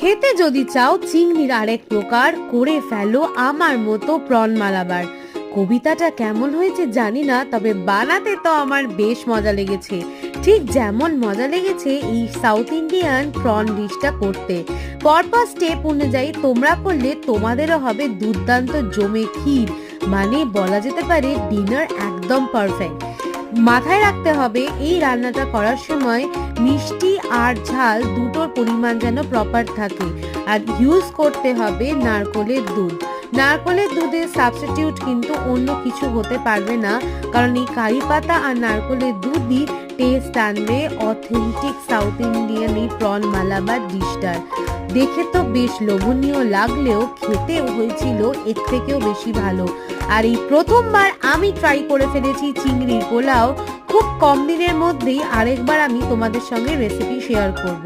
খেতে যদি চাও চিংড়ির আরেক প্রকার, করে ফেলো আমার মতো প্রন মালাবার। কবিতাটা কেমন হয়েছে জানি না, তবে বানাতে তো আমার বেশ মজা লেগেছে, ঠিক যেমন মজা লেগেছে এই সাউথ ইন্ডিয়ান প্রন ডিশটা করতে। পরপর স্টেপ অনুযায়ী তোমরা করলে তোমাদেরও হবে দুর্দান্ত জমে ক্ষীর, মানে বলা যেতে পারে ডিনার একদম পারফেক্ট। মাথায় রাখতে হবে এই রান্নাটা করার সময় মিষ্টি আর ঝাল দুটোর পরিমাণ যেন প্রপার থাকে। আর ইউজ করতে হবে নারকোলের দুধ। নারকোলের দুধের সাবস্টিটিউট কিন্তু অন্য কিছু হতে পারবে না, কারণ এই কারি পাতা আর নারকোলের দুধই টেস্ট আনবে অথেন্টিক সাউথ ইন্ডিয়ান এই প্রন মালাবার ডিশটার। দেখে তো বেশ লোভনীয় লাগলেও খেতে হয়েছিল এর থেকেও বেশি ভালো। আর এই প্রথমবার আমি ট্রাই করে ফেলেছি চিংড়ির পোলাও। খুব কম দিনের মধ্যেই আরেকবার আমি তোমাদের সঙ্গে রেসিপি শেয়ার করব।